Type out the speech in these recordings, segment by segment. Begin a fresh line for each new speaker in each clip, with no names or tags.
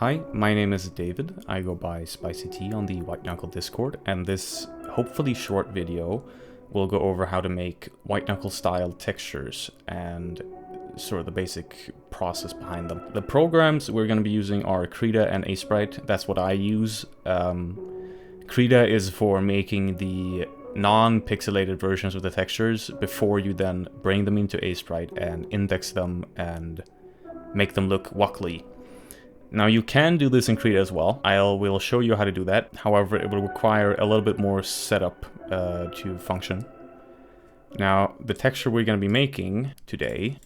Hi, my name is David. I go by SpicyTea on the White Knuckle Discord, and this hopefully short video will go over how to make White Knuckle style textures and sort of the basic process behind them. The programs we're going to be using are Krita and Aseprite. That's what I use. Krita is for making the non-pixelated versions of the textures before you then bring them into Aseprite and index them and make them look wuckly. Now you can do this in Krita as well. I will show you how to do that. However, it will require a little bit more setup to function. Now, the texture we're going to be making today,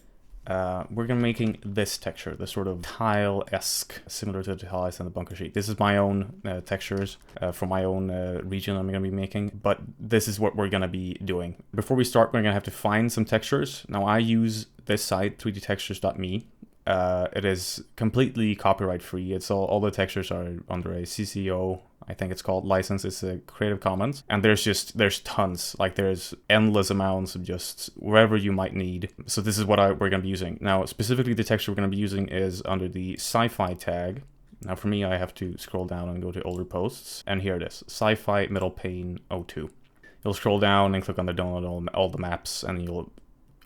we're going to be making this texture, the sort of tile-esque, similar to the tiles in the bunker sheet. This is my own textures from my own region I'm going to be making, but this is what we're going to be doing. Before we start, we're going to have to find some textures. Now, I use this site, 3dtextures.me. It is completely copyright free. It's all the textures are under a CCO, I think it's called, license. It's a Creative Commons, and there's tons, like there's endless amounts of just wherever you might need. So this is what we're going to be using. Now specifically the texture we're going to be using is under the sci-fi tag. Now for me, I have to scroll down and go to older posts, and here it is, sci-fi middle pane 02. You'll scroll down and click on the download all the maps, and you'll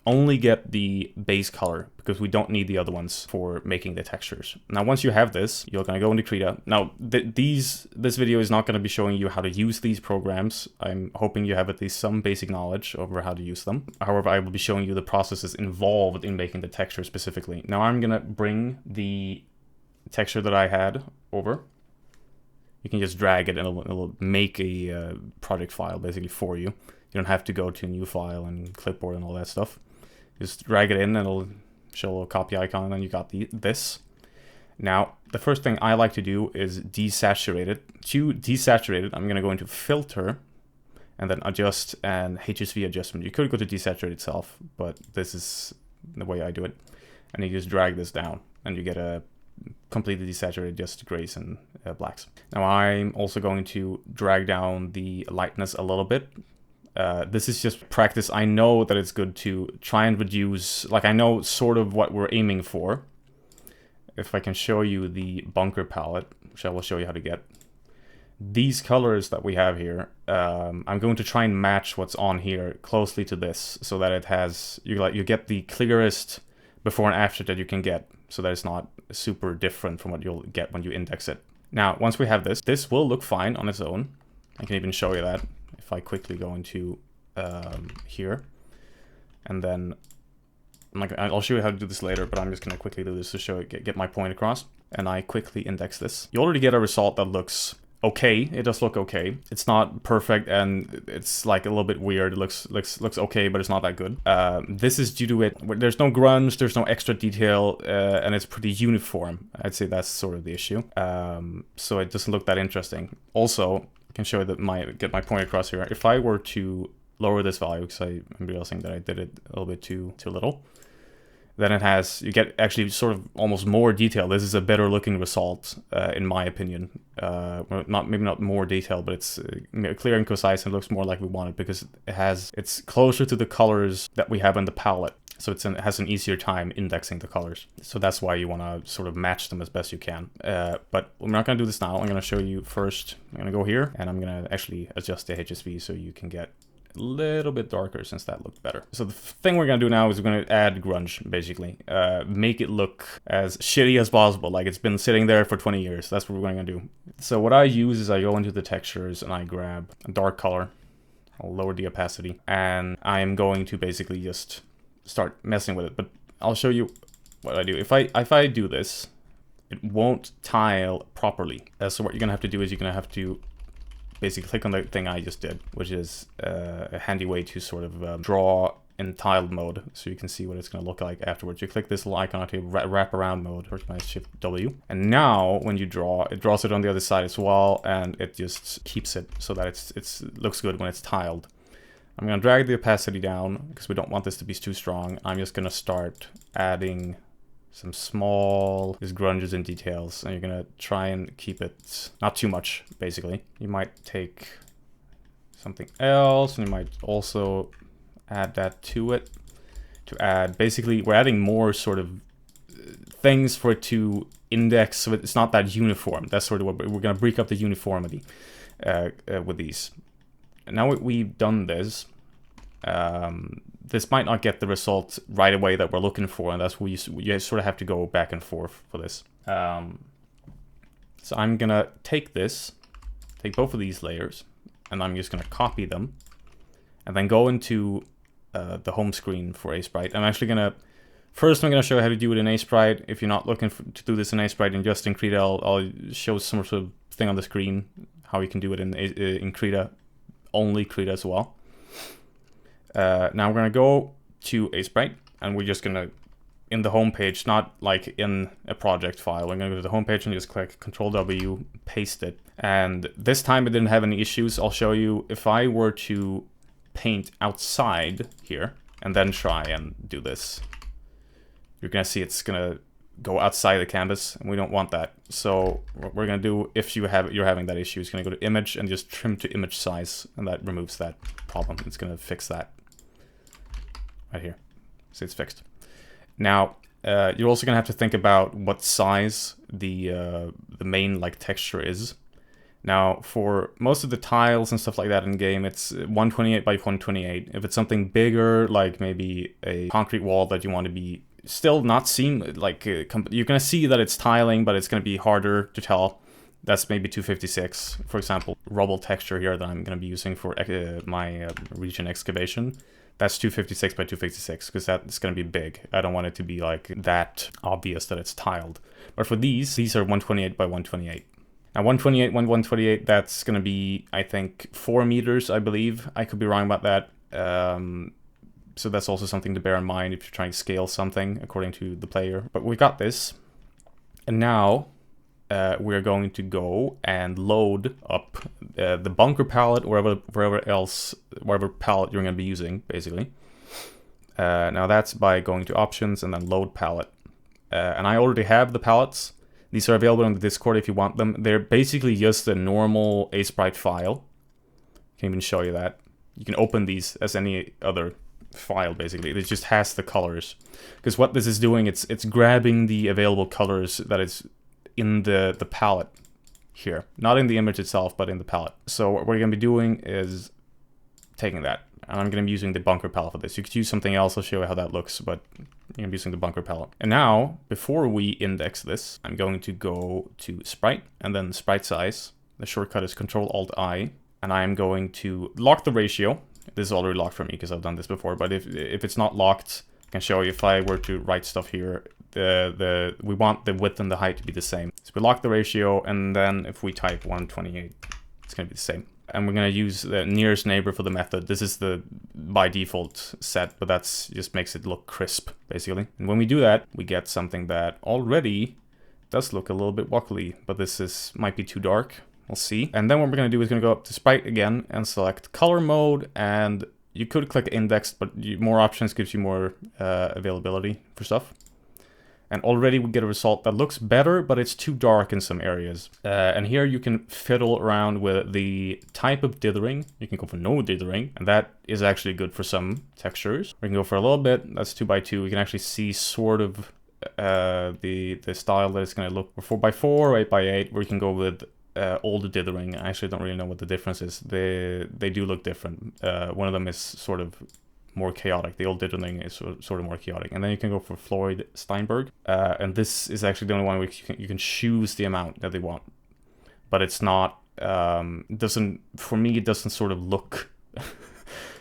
only get the base color because we don't need the other ones for making the textures. Now, once you have this, you're going to go into Krita. Now, this video is not going to be showing you how to use these programs. I'm hoping you have at least some basic knowledge over how to use them. However, I will be showing you the processes involved in making the texture specifically. Now, I'm going to bring the texture that I had over. You can just drag it and it'll make a project file basically for you. You don't have to go to a new file and clipboard and all that stuff. Just drag it in and it'll show a little copy icon, and then you got this. Now, the first thing I like to do is desaturate it. To desaturate it, I'm going to go into Filter and then Adjust and HSV Adjustment. You could go to Desaturate itself, but this is the way I do it. And you just drag this down and you get a completely desaturated, just grays and blacks. Now, I'm also going to drag down the lightness a little bit. This is just practice. I know that it's good to try and reduce, like I know sort of what we're aiming for. If I can show you the bunker palette, which I will show you how to get. These colors that we have here, I'm going to try and match what's on here closely to this so that it has, you get the clearest before and after that you can get, so that it's not super different from what you'll get when you index it. Now, once we have this will look fine on its own. I can even show you that. If I quickly go into here, and then I'll show you how to do this later, but I'm just gonna quickly do this to show it, get my point across. And I quickly index this. You already get a result that looks okay. It does look okay. It's not perfect, and it's like a little bit weird. It looks okay, but it's not that good. This is due to it. There's no grunge, there's no extra detail, and it's pretty uniform. I'd say that's sort of the issue. So it doesn't look that interesting. Also, can show you that get my point across here. If I were to lower this value, because I'm realizing that I did it a little bit too little, then you get actually sort of almost more detail. This is a better looking result, in my opinion. Maybe not more detail, but it's clear and concise and looks more like we want it because it's closer to the colors that we have in the palette. So it has an easier time indexing the colors. So that's why you want to sort of match them as best you can. But we're not going to do this now. I'm going to show you first. I'm going to go here and I'm going to actually adjust the HSV so you can get a little bit darker since that looked better. So the thing we're going to do now is we're going to add grunge, basically. Make it look as shitty as possible, like it's been sitting there for 20 years. That's what we're going to do. So what I use is I go into the textures and I grab a dark color. I'll lower the opacity. And I'm going to basically just start messing with it, but I'll show you what I do. If I do this, it won't tile properly. So what you're gonna have to do is you're gonna have to basically click on the thing I just did, which is a handy way to sort of draw in tiled mode, so you can see what it's gonna look like afterwards. You click this little icon onto wrap around mode, or Shift W, and now when you draw, it draws it on the other side as well, and it just keeps it so that it looks good when it's tiled. I'm going to drag the opacity down because we don't want this to be too strong. I'm just going to start adding some small grunges and details, and you're going to try and keep it not too much, basically. You might take something else, and you might also add that to it. Basically, we're adding more sort of things for it to index, so it's not that uniform. That's sort of what we're going to break up the uniformity with these. And now we've done this, this might not get the result right away that we're looking for, and that's where you sort of have to go back and forth for this. So I'm going to take both of these layers, and I'm just going to copy them, and then go into the home screen for Aseprite. I'm actually going to, first I'm going to show you how to do it in Aseprite. If you're not looking to do this in Aseprite and just in Krita, I'll show some sort of thing on the screen, how you can do it in Krita-only Krita as well. Now we're going to go to Aseprite, and we're just going to, in the home page, not like in a project file, we're going to go to the home page and just click Ctrl-W, paste it. And this time it didn't have any issues. I'll show you if I were to paint outside here and then try and do this. You're going to see it's going to go outside the canvas, and we don't want that. So what we're going to do, if you're having that issue, is going to go to image and just trim to image size, and that removes that problem. It's going to fix that right here. So it's fixed. Now, you're also going to have to think about what size the main like texture is. Now, for most of the tiles and stuff like that in game, it's 128 by 128. If it's something bigger, like maybe a concrete wall that you want to be still not seen, like you're going to see that it's tiling, but it's going to be harder to tell. That's maybe 256, for example. Rubble texture here that I'm going to be using for my region excavation. That's 256 by 256, because that's going to be big. I don't want it to be like that obvious that it's tiled. But for these are 128 by 128. Now 128 by 128, that's going to be, I think, 4 meters, I believe. I could be wrong about that. So that's also something to bear in mind if you're trying to scale something according to the player. But we got this. And now we're going to go and load up the bunker palette, wherever palette you're going to be using, basically. Now that's by going to options and then load palette. And I already have the palettes. These are available on the Discord if you want them. They're basically just a normal Aseprite file. I can even show you that. You can open these as any other file, basically. It just has the colors. Because what this is doing, it's grabbing the available colors that is in the palette here. Not in the image itself, but in the palette. So what we're going to be doing is taking that. And I'm going to be using the bunker palette for this. You could use something else, I'll show you how that looks, but I'm going to be using the bunker palette. And now, before we index this, I'm going to go to Sprite, and then Sprite Size. The shortcut is Ctrl-Alt-I, and I am going to lock the ratio. This is already locked for me, because I've done this before, but if it's not locked, I can show you if I were to write stuff here, we want the width and the height to be the same. So we lock the ratio, and then if we type 128, it's going to be the same. And we're going to use the nearest neighbor for the method. This is the by default set, but that's just makes it look crisp, basically. And when we do that, we get something that already does look a little bit wobbly, but this might be too dark. We'll see. And then what we're going to do is going to go up to Sprite again and select color mode, and you could click index, but more options gives you more availability for stuff. And already we get a result that looks better, but it's too dark in some areas. And here you can fiddle around with the type of dithering. You can go for no dithering, and that is actually good for some textures. We can go for a little bit, that's 2x2. We can actually see sort of the style that it's going to look for 4x4 or 8x8, where you can go with all the dithering. I actually don't really know what the difference is. They do look different. One of them is sort of more chaotic. The old dithering is sort of more chaotic. And then you can go for Floyd Steinberg. And this is actually the only one where you can choose the amount that they want. But it's not, for me, it doesn't sort of look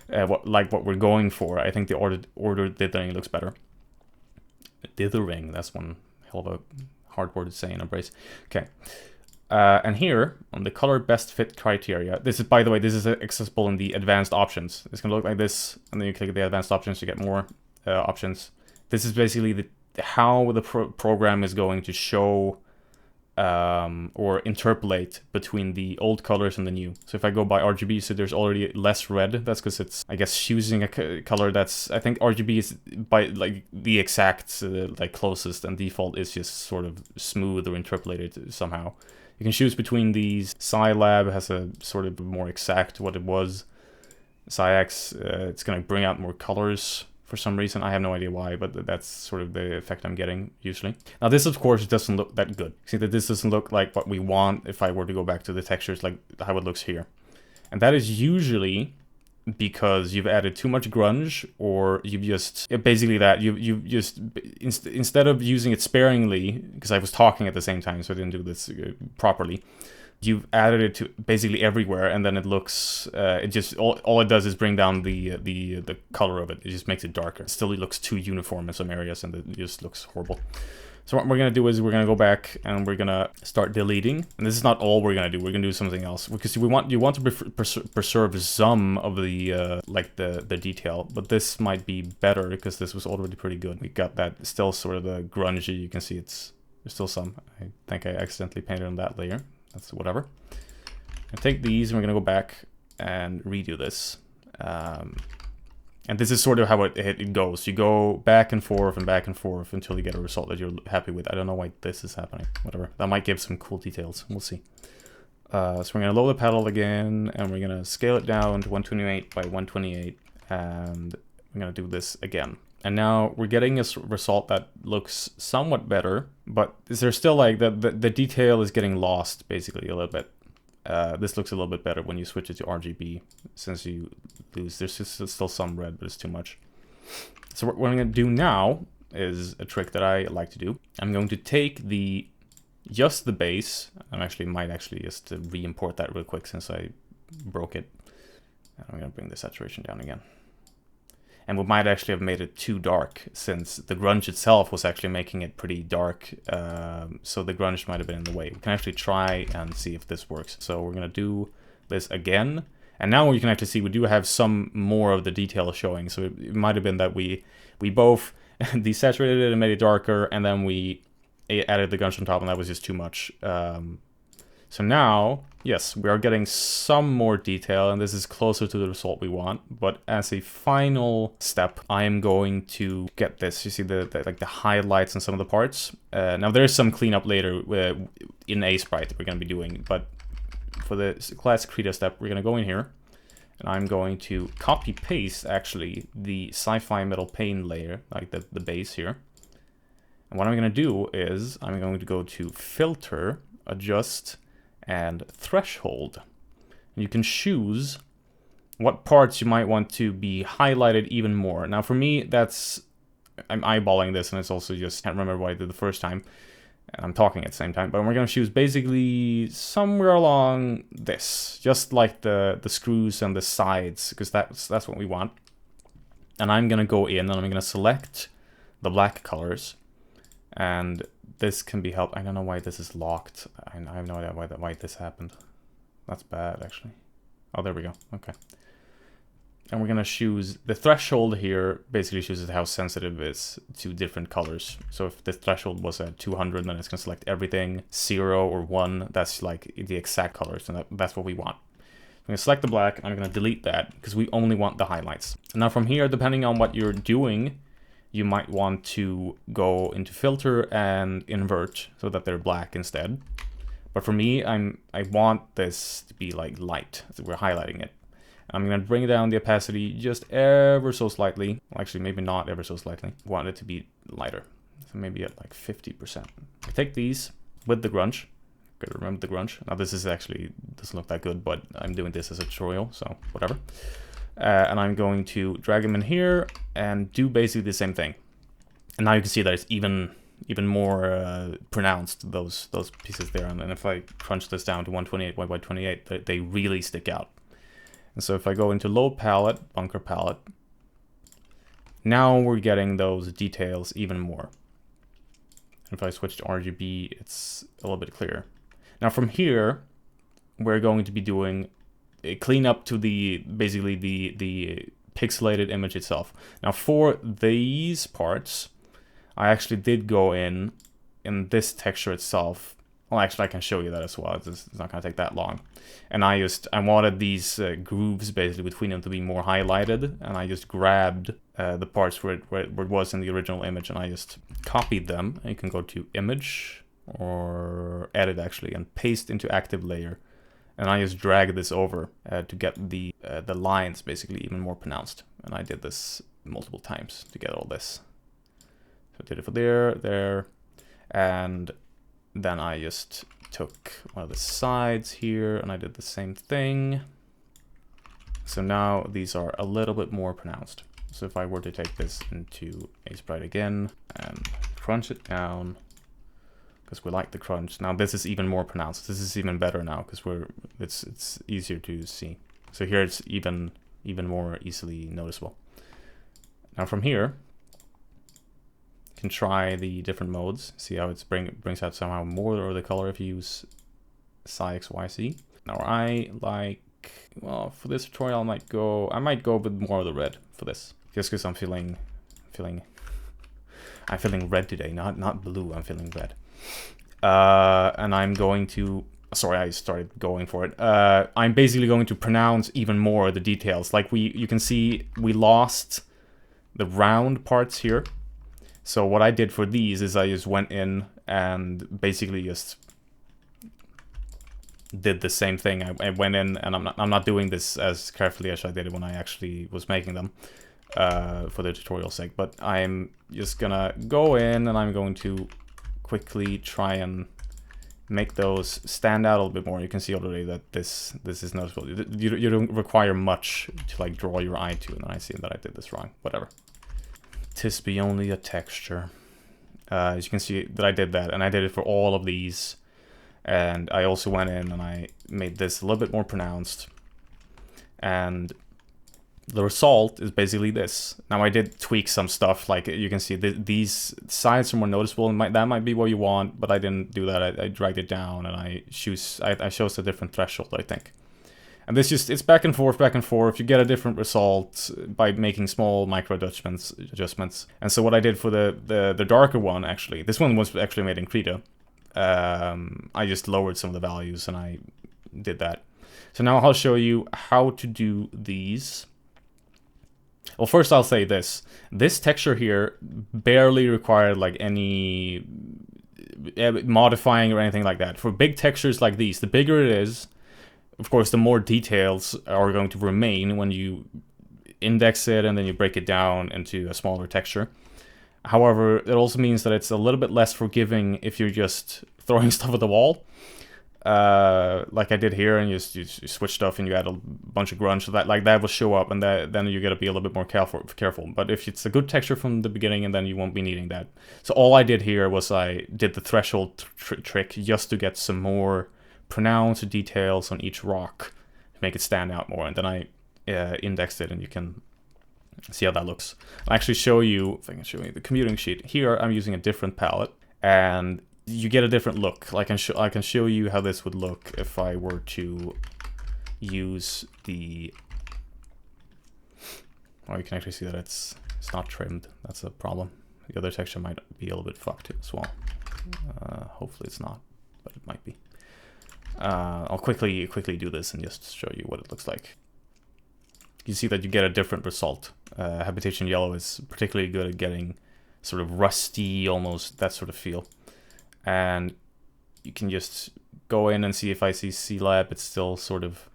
like what we're going for. I think the ordered dithering looks better. Dithering, that's one hell of a hard word to say in Embrace. Okay. And here, on the color best fit criteria, this is, by the way, this is accessible in the advanced options. It's going to look like this, and then you click the advanced options to get more options. This is basically how the program is going to show or interpolate between the old colors and the new. So if I go by RGB, so there's already less red. That's because it's, I guess, choosing a color that's, I think RGB is by like the exact like closest, and default is just sort of smooth or interpolated somehow. You can choose between these. Scilab has a sort of more exact what it was. SciX, it's going to bring out more colors. for some reason. I have no idea why, but that's sort of the effect I'm getting usually. Now this of course doesn't look that good. See that this doesn't look like what we want if I were to go back to the textures, like how it looks here. And that is usually because you've added too much grunge, or you've just basically that you just instead of using it sparingly, because I was talking at the same time, so I didn't do this properly. You've added it to basically everywhere, and then it looks it just all it does is bring down the color of it. It just makes it darker. Still, it looks too uniform in some areas, and it just looks horrible. So what we're gonna do is we're gonna go back and we're gonna start deleting. And this is not all we're gonna do. We're gonna do something else, because you want to preserve some of the like the detail, but this might be better because this was already pretty good. We got that still sort of the grungy. You can see there's still some. I think I accidentally painted on that layer. That's whatever. I take these and we're gonna go back and redo this. And this is sort of how it goes. You go back and forth until you get a result that you're happy with. I don't know why this is happening. Whatever. That might give some cool details. We'll see. So we're going to load the pedal again, and we're going to scale it down to 128 by 128. And we're going to do this again. And now we're getting a result that looks somewhat better, but there's still like the detail is getting lost basically a little bit. This looks a little bit better when you switch it to RGB, since you lose, there's still some red, but it's too much. So what I'm going to do now is a trick that I like to do. I'm going to take just the base. I might actually just re-import that real quick since I broke it. And I'm going to bring the saturation down again. And we might actually have made it too dark, since the grunge itself was actually making it pretty dark. So the grunge might have been in the way. We can actually try and see if this works. So we're going to do this again. And now you can actually see we do have some more of the detail showing. So it might have been that we both desaturated it and made it darker, and then we added the grunge on top, and that was just too much. So now, yes, we are getting some more detail, and this is closer to the result we want. But as a final step, I am going to get this. You see like the highlights in some of the parts. Now there is some cleanup later in Aseprite that we're going to be doing, but for the classic Krita step, we're going to go in here, and I'm going to copy paste actually the sci-fi metal paint layer, like the base here. And what I'm going to do is I'm going to go to filter, adjust, and threshold. And you can choose what parts you might want to be highlighted even more. Now for me, I'm eyeballing this, and it's also just can't remember what I did the first time, and I'm talking at the same time, but we're going to choose basically somewhere along this, just like the screws and the sides, because that's what we want. And I'm going to go in and I'm going to select the black colors, and this can be helped. I don't know why this is locked. I have no idea why this happened. That's bad, actually. Oh, there we go. Okay. And we're going to choose the threshold here, basically chooses how sensitive it is to different colors. So if the threshold was at 200, then it's going to select everything. 0 or 1, that's like the exact colors, and that's what we want. I'm going to select the black, and I'm going to delete that, because we only want the highlights. Now from here, depending on what you're doing, you might want to go into filter and invert so that they're black instead. But for me, I want this to be like light, so we're highlighting it. I'm going to bring down the opacity just ever so slightly. Well, actually, maybe not ever so slightly. I want it to be lighter, so maybe at like 50%. I take these with the grunge. Gotta remember the grunge. Now this is actually doesn't look that good, but I'm doing this as a tutorial, so whatever. And I'm going to drag them in here and do basically the same thing. And now you can see that it's even more pronounced, those pieces there. And if I crunch this down to 128 by 128, they really stick out. And so if I go into load palette, bunker palette, now we're getting those details even more. If I switch to RGB, it's a little bit clearer. Now from here, we're going to be doing clean up to basically the pixelated image itself. Now for these parts, I actually did go in this texture itself. Well, actually I can show you that as well. It's not gonna take that long. And I wanted these grooves basically between them to be more highlighted, and I just grabbed the parts where it was in the original image, and I just copied them. And you can go to image or edit actually and paste into active layer. And I just drag this over to get the lines basically even more pronounced. And I did this multiple times to get all this. So I did it for there, and then I just took one of the sides here and I did the same thing. So now these are a little bit more pronounced. So if I were to take this into Aseprite again and crunch it down, because we like the crunch. Now this is even more pronounced. This is even better now because it's easier to see. So here it's even more easily noticeable. Now from here, you can try the different modes. See how it brings out somehow more of the color if you use SciXYC. Now I like, well, for this tutorial I might go with more of the red for this, just because I'm feeling red today, not blue. I'm feeling red. And I'm going to, sorry, I started going for it. I'm basically going to pronounce even more of the details. Like you can see we lost the round parts here. So what I did for these is I just went in and basically just did the same thing. I went in, and I'm not doing this as carefully as I did it when I actually was making them for the tutorial sake. But I'm just gonna go in and I'm going to quickly try and make those stand out a little bit more. You can see already that this is noticeable. You don't require much to like draw your eye to, and then I see that I did this wrong. Whatever. 'Tis be only a texture. As you can see that I did that, and I did it for all of these. And I also went in and I made this a little bit more pronounced. And the result is basically this. Now I did tweak some stuff, like you can see these sides are more noticeable, and that might be what you want, but I didn't do that. I dragged it down and I chose a different threshold, I think. And this just, it's back and forth, you get a different result by making small micro adjustments. And so what I did for the darker one, actually, this one was actually made in Krita. I just lowered some of the values and I did that. So now I'll show you how to do these. Well, first I'll say this. This texture here barely required like any modifying or anything like that. For big textures like these, the bigger it is, of course, the more details are going to remain when you index it and then you break it down into a smaller texture. However, it also means that it's a little bit less forgiving if you're just throwing stuff at the wall. Like I did here, and you switch stuff and you add a bunch of grunge, so that will show up, and then you gotta be a little bit more careful. But if it's a good texture from the beginning, and then you won't be needing that. So all I did here was I did the threshold trick just to get some more pronounced details on each rock to make it stand out more, and then I indexed it, and you can see how that looks. I'll actually show you, if I can show you the commuting sheet. Here I'm using a different palette, and you get a different look. I can show you how this would look if I were to use the... Oh, you can actually see that it's not trimmed. That's a problem. The other texture might be a little bit fucked as well. Hopefully it's not, but it might be. I'll quickly do this and just show you what it looks like. You see that you get a different result. Habitation Yellow is particularly good at getting sort of rusty, almost that sort of feel. And you can just go in and see if I see C-Lab, it's still sort of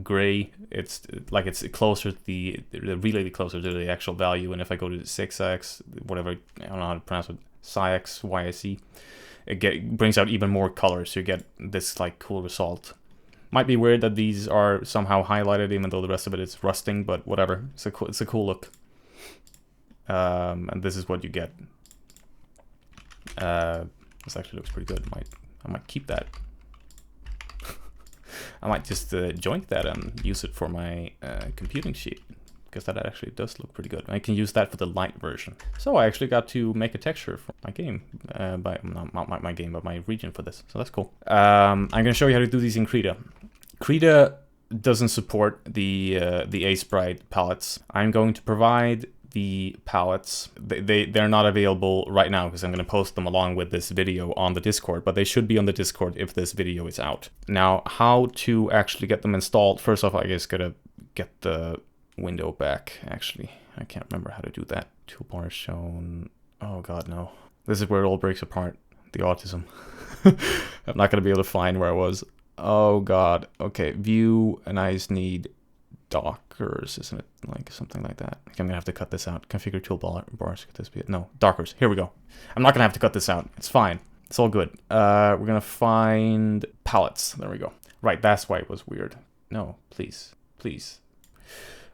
gray. It's like it's closer to really closer to the actual value. And if I go to 6x, whatever, I don't know how to pronounce it, SciXYC, it brings out even more color, so you get this like cool result. Might be weird that these are somehow highlighted even though the rest of it is rusting, but whatever. It's a cool look. And this is what you get. This actually looks pretty good. I might keep that. I might just joint that and use it for my computing sheet, because that actually does look pretty good. I can use that for the light version. So I actually got to make a texture for my game, not my game, but my region for this. So that's cool. I'm gonna show you how to do these in Krita. Krita doesn't support the Aseprite palettes. I'm going to provide the palettes. They're not available right now because I'm going to post them along with this video on the Discord, but they should be on the Discord if this video is out. Now, how to actually get them installed? First off, I just gotta get the window back. Actually, I can't remember how to do that. Toolbar shown. Oh god, no. This is where it all breaks apart. The autism. I'm not gonna be able to find where I was. Oh god. Okay, view, and I just need Dockers, isn't it? Like something like that. I'm gonna have to cut this out. Configure toolbars. Could this be it? No, Dockers. Here we go. I'm not gonna have to cut this out. It's fine. It's all good. We're gonna find palettes. There we go. Right, that's why it was weird. No, please, please.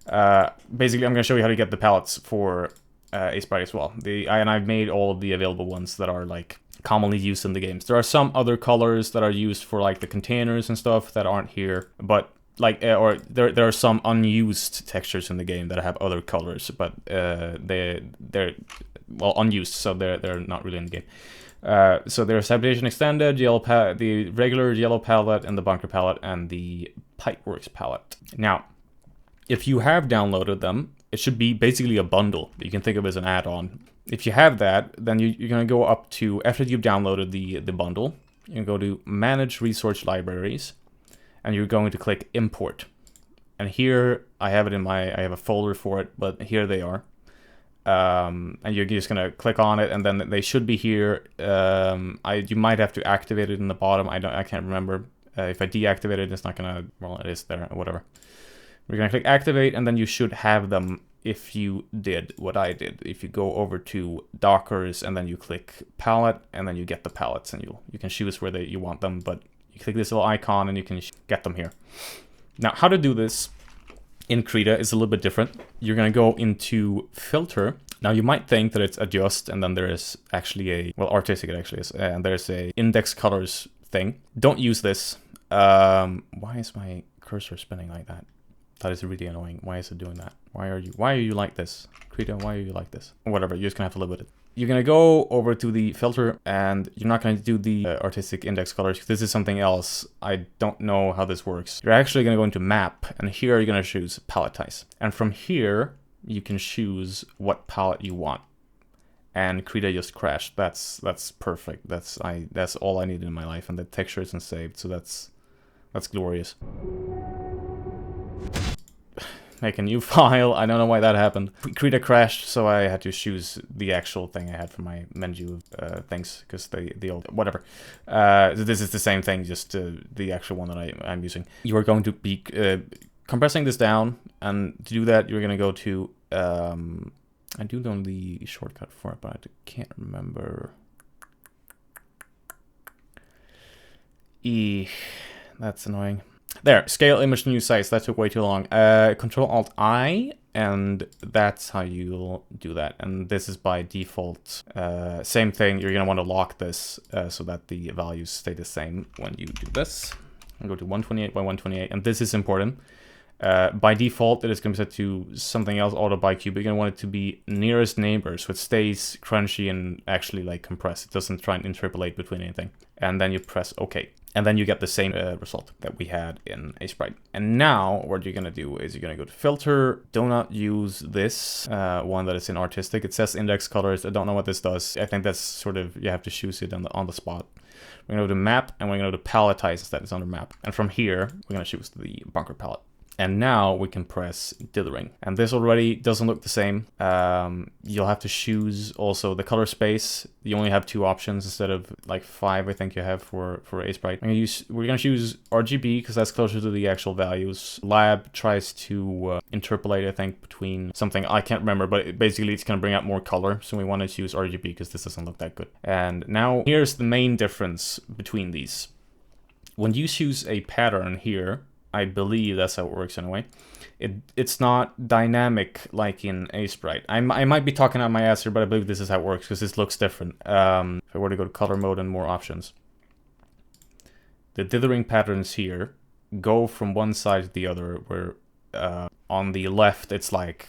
Basically, I'm gonna show you how to get the palettes for Aseprite as well. And I've made all of the available ones that are like commonly used in the games. There are some other colors that are used for like the containers and stuff that aren't here, but like or there are some unused textures in the game that have other colors, but they're well unused, so they're not really in the game. So there's Habitation Extended, the regular yellow palette, and the bunker palette, and the Pipeworks palette. Now, if you have downloaded them, it should be basically a bundle that you can think of as an add-on. If you have that, then you're going to go up to, after you've downloaded the bundle, you can go to Manage Resource Libraries, and you're going to click Import. And here, I have a folder for it, but here they are. And you're just going to click on it, and then they should be here. You might have to activate it in the bottom. I can't remember. If I deactivate it, it's not going to, well, it is there, whatever. We're going to click activate, and then you should have them if you did what I did. If you go over to Dockers, and then you click palette, and then you get the palettes, and you can choose where you want them, but you click this little icon, and you can get them here. Now, how to do this in Krita is a little bit different. You're going to go into Filter. Now, you might think that it's Adjust, and then there is actually well, Artistic it actually is, and there's a Index Colors thing. Don't use this. Why is my cursor spinning like that? That is really annoying. Why is it doing that? Why are you like this? Krita, why are you like this? Whatever, you're just gonna have to live with it. You're gonna go over to the filter, and you're not gonna do the artistic index colors. This is something else. I don't know how this works. You're actually gonna go into map, and here you're gonna choose palletize. And from here, you can choose what palette you want. And Krita just crashed. That's perfect. That's all I needed in my life, and the texture isn't saved, so that's glorious. Make a new file. I don't know why that happened. Krita crashed, so I had to choose the actual thing I had for my menu things, because the old whatever. This is the same thing, just the actual one that I'm using. You are going to be compressing this down, and to do that, you're going to go to I do know the shortcut for it, but I can't remember. That's annoying. There, scale image to new size. That took way too long. Control-Alt-I, and that's how you'll do that. And this is by default. Same thing, you're going to want to lock this so that the values stay the same when you do this. I'll go to 128 by 128, and this is important. By default, it is going to be set to something else, auto by cube. You're going to want it to be nearest neighbor, so it stays crunchy and actually like compressed. It doesn't try and interpolate between anything. And then you press OK. And then you get the same result that we had in Aseprite. And now what you're going to do is you're going to go to filter. Do not use this one that is in artistic. It says index colors. I don't know what this does. I think that's sort of, you have to choose it on the spot. We're going to go to map, and we're going to go to palletize instead. It's under map. And from here, we're going to choose the bunker palette. And now we can press dithering. And this already doesn't look the same. You'll have to choose also the color space. You only have 2 options instead of like 5, I think you have for Aseprite. We're gonna choose RGB because that's closer to the actual values. Lab tries to interpolate, I think, between something, I can't remember, but basically it's gonna bring out more color. So we want to choose RGB because this doesn't look that good. And now here's the main difference between these. When you choose a pattern here, I believe that's how it works anyway. It's not dynamic like in Aseprite. I might be talking out my ass here, but I believe this is how it works because this looks different. If I were to go to color mode and more options, the dithering patterns here go from one side to the other, where on the left it's like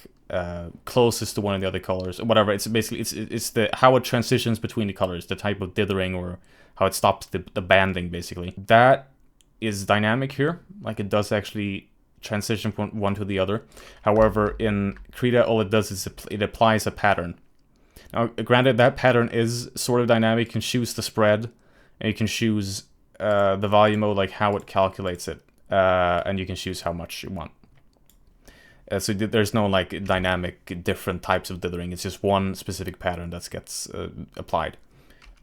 closest to one of the other colors or whatever. It's basically it's the how it transitions between the colors, the type of dithering, or how it stops the banding basically. That is dynamic here, like it does actually transition from one to the other. However, in Krita, all it does is it applies a pattern. Now, granted, that pattern is sort of dynamic. You can choose the spread, and you can choose the volume mode, like how it calculates it, and you can choose how much you want. So there's no like dynamic different types of dithering. It's just one specific pattern that gets applied.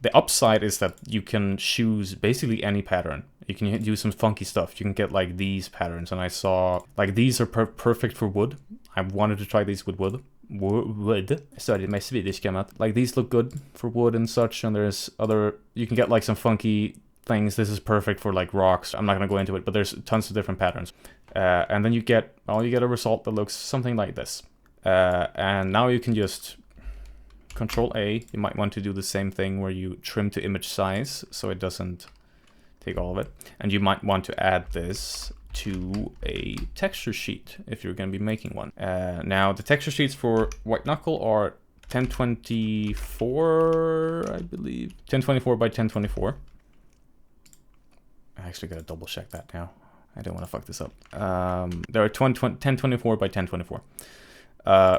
The upside is that you can choose basically any pattern. You can do some funky stuff. You can get like these patterns, and I saw like these are perfect for wood. I wanted to try these with wood. Sorry, my Swedish came out. Like these look good for wood and such, and there's other, you can get like some funky things. This is perfect for like rocks. I'm not gonna go into it, but there's tons of different patterns. And then you get a result that looks something like this. And now you can just Control A. You might want to do the same thing where you trim to image size so it doesn't take all of it. And you might want to add this to a texture sheet if you're going to be making one. Now the texture sheets for White Knuckle are 1024, I believe. 1024 by 1024. I actually gotta double check that now. I don't want to fuck this up. There are 1024 by 1024.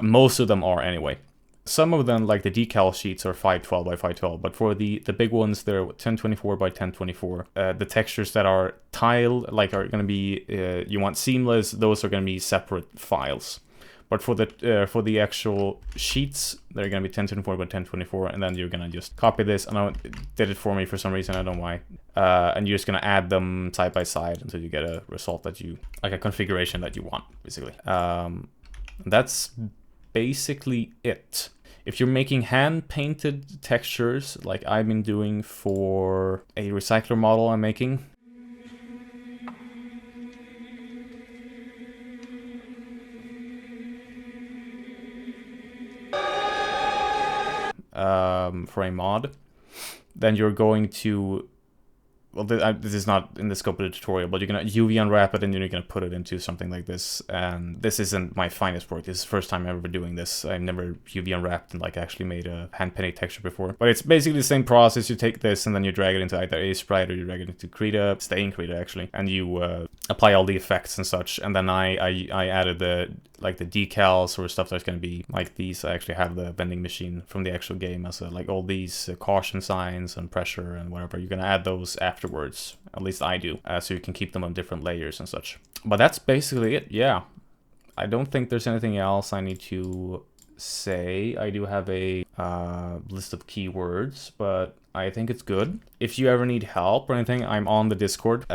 Most of them are anyway. Some of them, like the decal sheets, are 512 by 512, but for the big ones, they're 1024 by 1024. The textures that are tiled, like are going to be, you want seamless, those are going to be separate files. But for the actual sheets, they're going to be 1024 by 1024, and then you're going to just copy this, and it did it for me for some reason, I don't know why. And you're just going to add them side by side until you get a result that you, like a configuration that you want, basically. That's basically it. If you're making hand-painted textures, like I've been doing for a recycler model I'm making, for a mod, then you're going to, well, this is not in the scope of the tutorial, but you're going to UV unwrap it and then you're going to put it into something like this. And this isn't my finest work. This is the first time I've ever doing this. I've never UV unwrapped and like actually made a hand painted texture before. But it's basically the same process. You take this and then you drag it into either Aseprite or you drag it into Krita, stay in Krita actually, and you apply all the effects and such. And then I added the decals or stuff that's going to be like these. I actually have the vending machine from the actual game as like all these caution signs and pressure and whatever. You're going to add those afterwards. At least I do. So you can keep them on different layers and such. But that's basically it. Yeah. I don't think there's anything else I need to say. I do have a list of keywords, but I think it's good. If you ever need help or anything, I'm on the Discord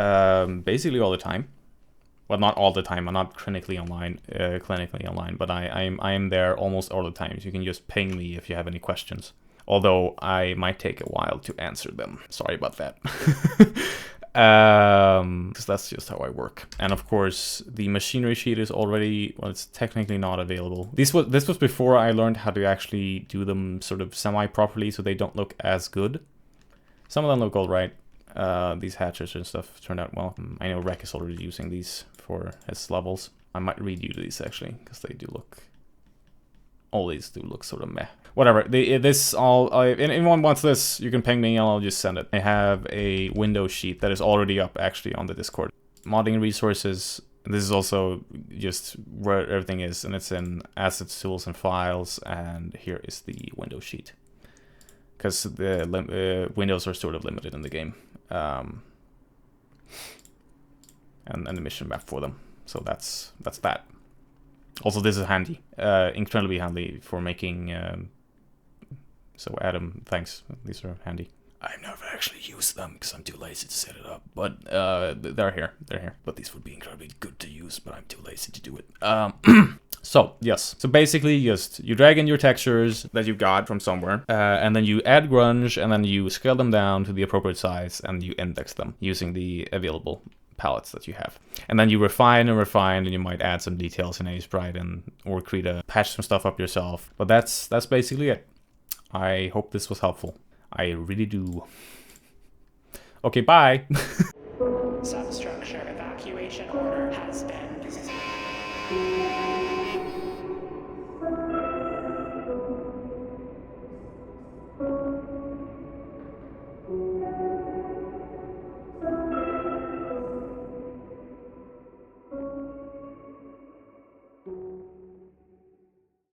basically all the time. Well, not all the time. I'm not clinically online, but I am there almost all the time. So you can just ping me if you have any questions. Although I might take a while to answer them. Sorry about that. Because that's just how I work. And of course, the machinery sheet is already, well, it's technically not available. This was before I learned how to actually do them sort of semi-properly, so they don't look as good. Some of them look all right. These hatchets and stuff turned out well. I know Rek is already using these for his levels. I might redo these actually, because they do look... all these do look sort of meh. Whatever, if anyone wants this, you can ping me and I'll just send it. I have a window sheet that is already up actually on the Discord. Modding resources, this is also just where everything is, and it's in assets, tools, and files, and here is the window sheet. Because the windows are sort of limited in the game. And the mission map for them. So that's that. Also, this is handy, incredibly handy for making, so Adam, thanks, these are handy. I've never actually used them because I'm too lazy to set it up, but they're here, but these would be incredibly good to use, but I'm too lazy to do it. So, yes, so basically just, you drag in your textures that you got from somewhere, and then you add grunge, and then you scale them down to the appropriate size, and you index them using the available palettes that you have. And then you refine and refine, and you might add some details in Aseprite or Krita, patch some stuff up yourself. But that's basically it. I hope this was helpful. I really do. Okay, bye.
Substructure evacuation order has been